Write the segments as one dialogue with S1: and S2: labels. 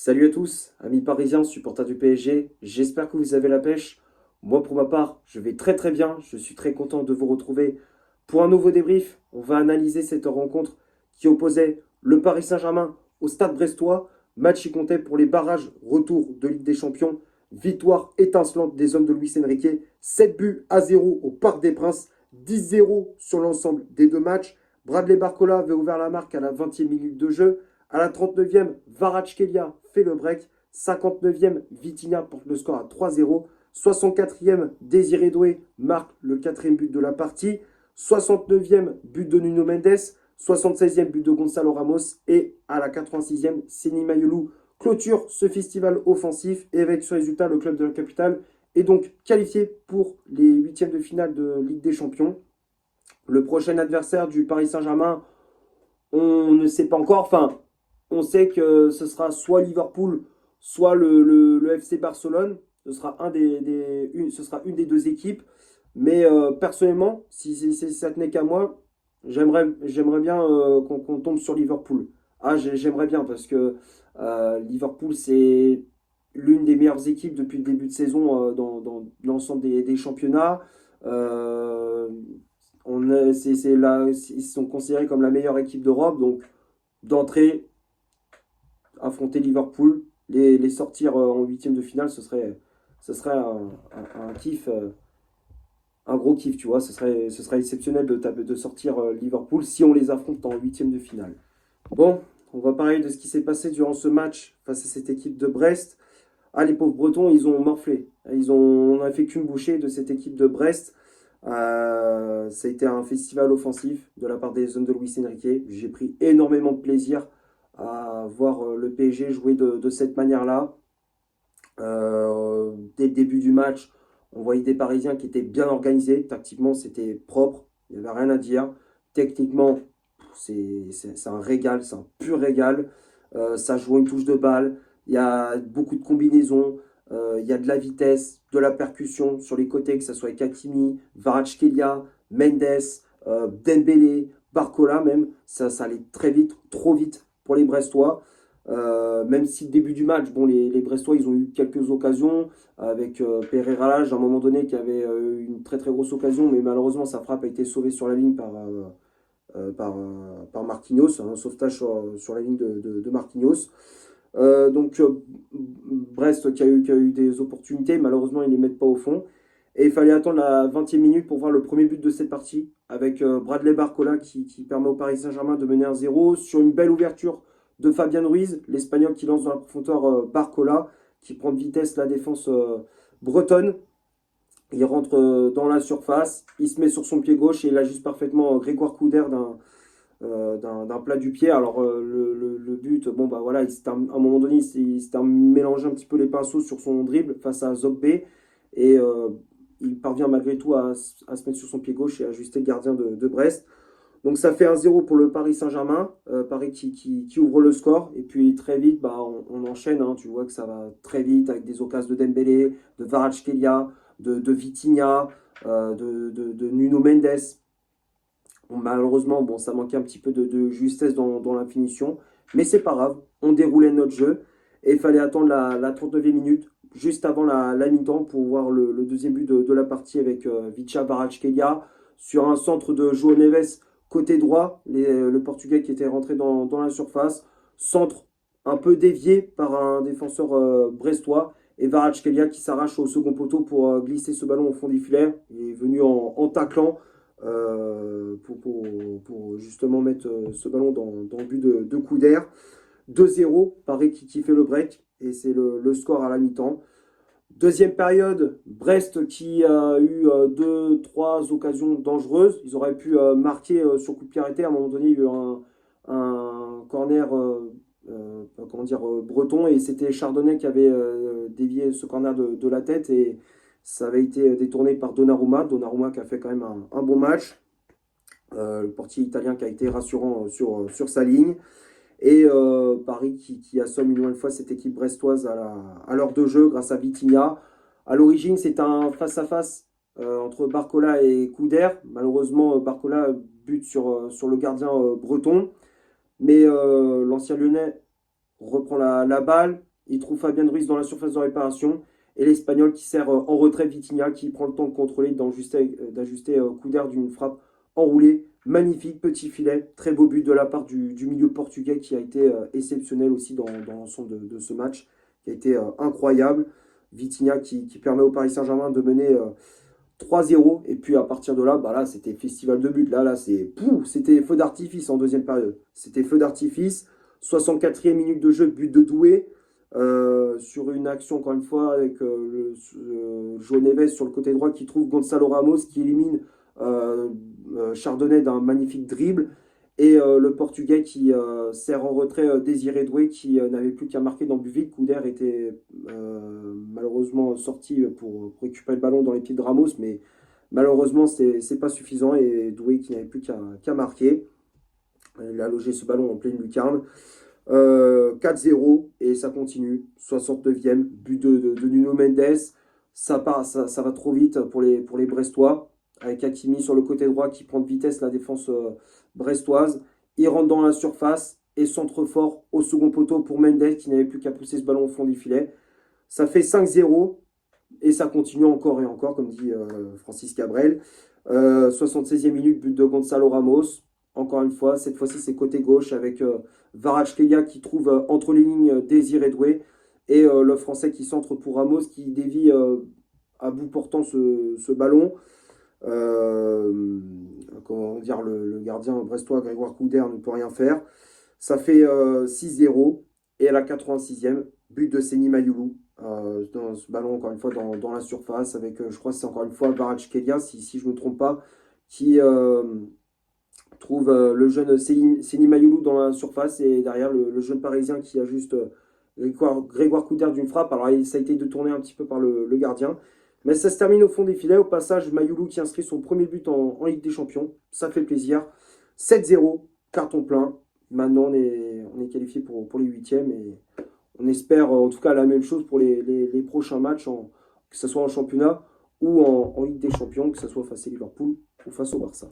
S1: Salut à tous, amis parisiens, supporters du PSG, j'espère que vous avez la pêche. Moi pour ma part, je vais très très bien, je suis très content de vous retrouver pour un nouveau débrief. On va analyser cette rencontre qui opposait le Paris Saint-Germain au Stade Brestois, match qui comptait pour les barrages retour de Ligue des Champions, victoire étincelante des hommes de Luis Enrique, 7 buts à 0 au Parc des Princes, 10-0 sur l'ensemble des deux matchs. Bradley Barcola avait ouvert la marque à la 20e minute de jeu. À la 39e, Kvaratskhelia fait le break. 59e, Vitinha porte le score à 3-0. 64e, Désiré Doué marque le quatrième but de la partie. 69e, but de Nuno Mendes. 76e, but de Gonzalo Ramos. Et à la 86e, Seny Mayolou clôture ce festival offensif. Et avec ce résultat, le club de la capitale est donc qualifié pour les huitièmes de finale de Ligue des Champions. Le prochain adversaire du Paris Saint-Germain, on ne sait pas encore. Enfin, on sait que ce sera soit Liverpool, soit le FC Barcelone. Ce sera, ce sera une des deux équipes. Mais personnellement, si ça tenait qu'à moi, j'aimerais bien qu'on tombe sur Liverpool. Ah, j'aimerais bien parce que Liverpool, c'est l'une des meilleures équipes depuis le début de saison dans l'ensemble des championnats. Euh, ils sont considérés comme la meilleure équipe d'Europe. Donc, d'entrée, affronter Liverpool, les sortir en huitième de finale, ce serait un kiff, un gros kiff, tu vois. Ce serait exceptionnel de sortir Liverpool si on les affronte en huitième de finale. Bon, on va parler de ce qui s'est passé durant ce match face à cette équipe de Brest. Ah, les pauvres Bretons, ils ont morflé. On n'a fait qu'une bouchée de cette équipe de Brest. Ça a été un festival offensif de la part des hommes de Luis Enrique. J'ai pris énormément de plaisir à voir le PSG jouer de cette manière-là. Dès le début du match, on voyait des Parisiens qui étaient bien organisés. Tactiquement, c'était propre. Il n'y avait rien à dire. Techniquement, c'est un régal, c'est un pur régal. Ça joue une touche de balle. Il y a beaucoup de combinaisons. Il y a de la vitesse, de la percussion sur les côtés, que ce soit avec Hakimi, Kvaratskhelia, Mendes, Dembélé, Barcola même. Ça allait très vite, trop vite pour les Brestois. Même si le début du match, bon, les Brestois, ils ont eu quelques occasions avec Pereira Lage, à un moment donné, qui avait une très très grosse occasion, mais malheureusement, sa frappe a été sauvée sur la ligne par Marquinhos, un sauvetage sur la ligne de Marquinhos. Brest qui a eu des opportunités, malheureusement, ils ne les mettent pas au fond. Et il fallait attendre la 20e minute pour voir le premier but de cette partie, avec Bradley Barcola qui permet au Paris Saint-Germain de mener 1-0 sur une belle ouverture de Fabian Ruiz, l'Espagnol qui lance dans la profondeur Barcola, qui prend de vitesse la défense bretonne. Il rentre dans la surface, il se met sur son pied gauche et il ajuste parfaitement Grégoire Couder d'un plat du pied. Alors le but, bon bah voilà, à un moment donné, il s'était mélangé un petit peu les pinceaux sur son dribble face à Zogbe et il parvient malgré tout à se mettre sur son pied gauche et à ajuster le gardien de Brest. Donc ça fait 1-0 pour le Paris Saint-Germain, Paris qui ouvre le score, et puis très vite, bah, on enchaîne, hein. Tu vois que ça va très vite avec des occasions de Dembélé, de Kvaratskhelia, de Vitinha, de Nuno Mendes. Bon, malheureusement, bon, ça manquait un petit peu de justesse dans la finition, mais c'est pas grave, on déroulait notre jeu, et il fallait attendre la 39e minute, juste avant la mi-temps, pour voir le deuxième but de la partie avec Vicha Kvaratskhelia, sur un centre de João Neves, côté droit, le Portugais qui était rentré dans la surface, centre un peu dévié par un défenseur brestois, et Kvaratskhelia qui s'arrache au second poteau pour glisser ce ballon au fond des filets. Il est venu en taclant pour justement mettre ce ballon dans le but de Couder. 2-0, Paris qui fait le break, et c'est le score à la mi-temps. Deuxième période, Brest qui a eu deux, trois occasions dangereuses. Ils auraient pu marquer sur coup de pied arrêté. À un moment donné, il y a eu un corner comment dire, breton, et c'était Chardonnay qui avait dévié ce corner de la tête, et ça avait été détourné par Donnarumma. Donnarumma qui a fait quand même un bon match. Le portier italien qui a été rassurant sur sa ligne. Et Paris qui assomme une nouvelle fois cette équipe brestoise à l'heure de jeu grâce à Vitinha. À l'origine, c'est un face-à-face entre Barcola et Couder. Malheureusement, Barcola bute sur le gardien breton. Mais l'ancien Lyonnais reprend la balle. Il trouve Fabien Ruiz dans la surface de réparation. Et l'Espagnol qui sert en retrait Vitinha, qui prend le temps de contrôler, d'ajuster coup d'air d'une frappe enroulée. Magnifique, petit filet. Très beau but de la part du milieu portugais qui a été exceptionnel aussi dans l'ensemble de ce match, qui a été incroyable. Vitinha qui permet au Paris Saint-Germain de mener 3-0. Et puis à partir de là, là c'était festival de buts. Là c'était feu d'artifice en deuxième période. C'était feu d'artifice. 64e minute de jeu, but de Doué. Sur une action, encore une fois, avec João Neves sur le côté droit qui trouve Gonçalo Ramos qui élimine Chardonnay d'un magnifique dribble. Et le Portugais qui sert en retrait Désiré Doué qui n'avait plus qu'à marquer dans le but vide. Couder était malheureusement sorti pour récupérer le ballon dans les pieds de Ramos, mais malheureusement c'est pas suffisant et Doué qui n'avait plus qu'à marquer. Il a logé ce ballon en pleine lucarne. 4-0 et ça continue. 69e, but de Nuno Mendes. Ça va trop vite pour les Brestois. Avec Hakimi sur le côté droit qui prend de vitesse la défense brestoise. Il rentre dans la surface et centre fort au second poteau pour Mendes qui n'avait plus qu'à pousser ce ballon au fond du filet. Ça fait 5-0 et ça continue encore et encore, comme dit Francis Cabrel. 76e minute, but de Gonçalo Ramos. Encore une fois, cette fois-ci c'est côté gauche avec Kvaratskhelia qui trouve entre les lignes Désiré Doué et le Français qui centre pour Ramos qui dévie à bout portant ce ballon. Comment dire, le gardien brestois Grégoire Couder ne peut rien faire. Ça fait 6-0 et à la 86e, but de Seny Mayoulou dans ce ballon encore une fois dans la surface avec, je crois que c'est encore une fois Kvaratskhelia si je ne me trompe pas, qui trouve le jeune Seny Mayoulou dans la surface et derrière le jeune parisien qui ajuste Grégoire Couder d'une frappe. Alors ça a été détourné un petit peu par le gardien. Mais ça se termine au fond des filets. Au passage, Mayoulou qui inscrit son premier but en Ligue des Champions. Ça fait plaisir. 7-0, carton plein. Maintenant, on est qualifié pour les huitièmes. Et on espère en tout cas la même chose pour les prochains matchs, que ce soit en championnat ou en Ligue des Champions, que ce soit face à Liverpool ou face au Barça.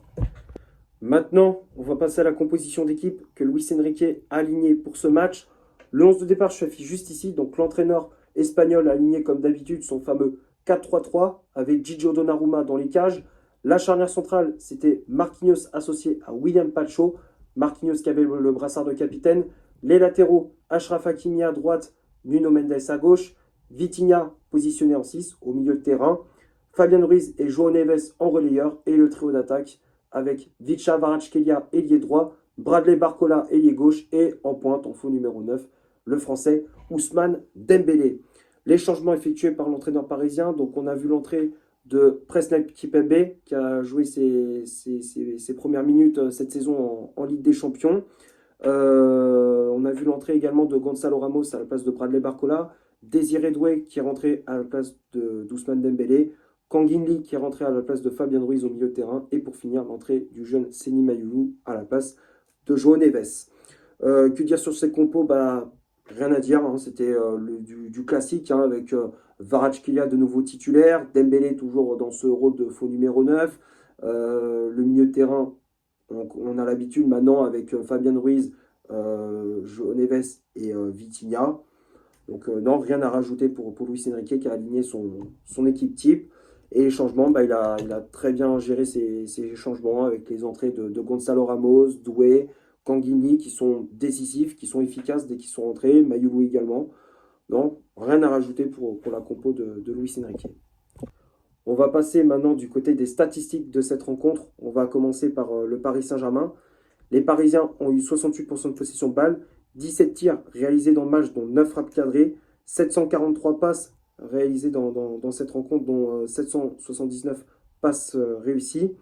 S1: Maintenant, on va passer à la composition d'équipe que Luis Enrique a alignée pour ce match. Le 11 de départ s'affiche juste ici. Donc l'entraîneur espagnol a aligné comme d'habitude son fameux 4-3-3 avec Gigio Donnarumma dans les cages. La charnière centrale, c'était Marquinhos associé à William Pacho. Marquinhos qui avait le brassard de capitaine. Les latéraux, Achraf Hakimi à droite, Nuno Mendes à gauche. Vitinha positionné en 6 au milieu de terrain. Fabien Ruiz et João Neves en relayeur. Et le trio d'attaque avec Vicha Kvaratskhelia, ailier droit. Bradley Barcola, ailier gauche. Et en pointe, en faux numéro 9, le français Ousmane Dembélé. Les changements effectués par l'entraîneur parisien. Donc, on a vu l'entrée de Presnel Kimpembe, qui a joué ses premières minutes cette saison en Ligue des Champions. On a vu l'entrée également de Gonçalo Ramos à la place de Bradley Barcola. Désiré Doué qui est rentré à la place d'Ousmane Dembélé. Kangin Lee qui est rentré à la place de Fabien Ruiz au milieu de terrain. Et pour finir, l'entrée du jeune Seny Mayoulou à la place de João Neves. Que dire sur ces compos? Rien à dire, hein. C'était du classique hein, avec Kvaratskhelia de nouveau titulaire, Dembélé toujours dans ce rôle de faux numéro 9, le milieu de terrain, on a l'habitude maintenant avec Fabien Ruiz, João Neves et Vitinha. Donc non, rien à rajouter pour Luis Enrique qui a aligné son équipe type. Et les changements, il a très bien géré ces changements avec les entrées de Gonçalo Ramos, Doué, Kangin qui sont décisifs, qui sont efficaces dès qu'ils sont rentrés, Mayoulou également. Non, rien à rajouter pour la compo de Luis Enrique. On va passer maintenant du côté des statistiques de cette rencontre. On va commencer par le Paris Saint-Germain. Les Parisiens ont eu 68% de possession de balle, 17 tirs réalisés dans le match, dont 9 frappes cadrées, 743 passes réalisées dans cette rencontre, dont 779 passes réussies.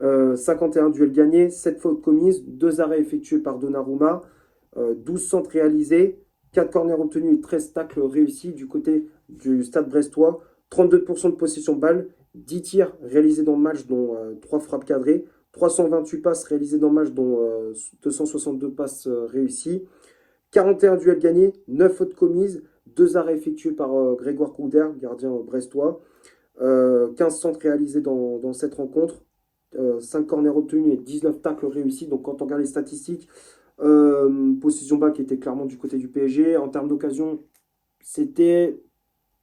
S1: 51 duels gagnés, 7 fautes commises, 2 arrêts effectués par Donnarumma, 12 centres réalisés, 4 corners obtenus et 13 tacles réussis du côté du stade brestois, 32% de possession de balle, 10 tirs réalisés dans le match dont 3 frappes cadrées, 328 passes réalisées dans le match dont 262 passes réussies, 41 duels gagnés, 9 fautes commises, 2 arrêts effectués par Grégoire Couder, gardien brestois, 15 centres réalisés dans cette rencontre, 5 corners obtenus et 19 tacles réussis. Donc quand on regarde les statistiques, possession balle qui était clairement du côté du PSG. En termes d'occasion, c'était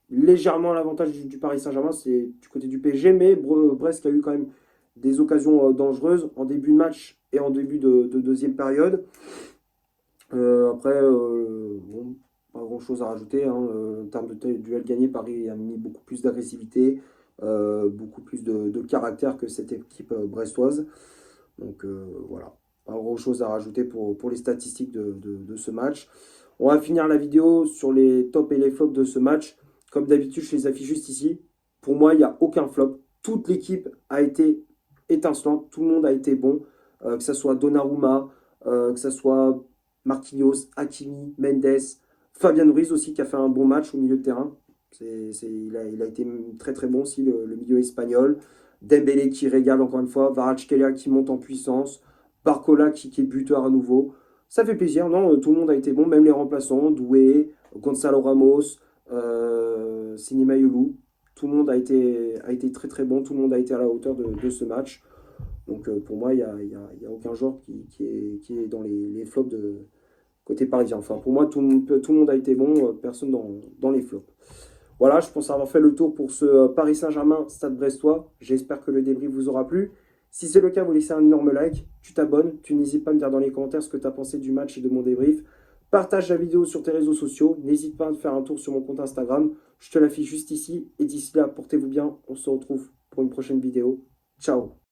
S1: légèrement à l'avantage du Paris Saint-Germain, c'est du côté du PSG, mais Brest a eu quand même des occasions dangereuses en début de match et en début de deuxième période. Après, bon, pas grand-chose à rajouter, hein. En termes de duel gagné, Paris a mis beaucoup plus d'agressivité, beaucoup plus de caractère que cette équipe brestoise. Donc voilà, pas grand-chose à rajouter pour les statistiques de ce match. On va finir la vidéo sur les tops et les flops de ce match. Comme d'habitude, je les affiche juste ici. Pour moi, il n'y a aucun flop. Toute l'équipe a été étincelante. Tout le monde a été bon. Que ce soit Donnarumma, que ce soit Marquinhos, Hakimi, Mendes, Fabian Ruiz aussi qui a fait un bon match au milieu de terrain. Il a été très très bon aussi, le milieu espagnol. Dembélé qui régale encore une fois. Kvaratskhelia qui monte en puissance. Barcola qui est buteur à nouveau. Ça fait plaisir, non? Tout le monde a été bon, même les remplaçants, Doué, Gonzalo Ramos, Sinema Yulu. Tout le monde a été très très bon, tout le monde a été à la hauteur de ce match. Donc pour moi, il n'y a aucun joueur qui est dans les flops de côté parisien. Enfin, pour moi, tout le monde a été bon, personne dans les flops. Voilà, je pense avoir fait le tour pour ce Paris Saint-Germain, Stade Brestois. J'espère que le débrief vous aura plu. Si c'est le cas, vous laissez un énorme like, tu t'abonnes, tu n'hésites pas à me dire dans les commentaires ce que tu as pensé du match et de mon débrief. Partage la vidéo sur tes réseaux sociaux, n'hésite pas à faire un tour sur mon compte Instagram, je te l'affiche juste ici. Et d'ici là, portez-vous bien, on se retrouve pour une prochaine vidéo. Ciao.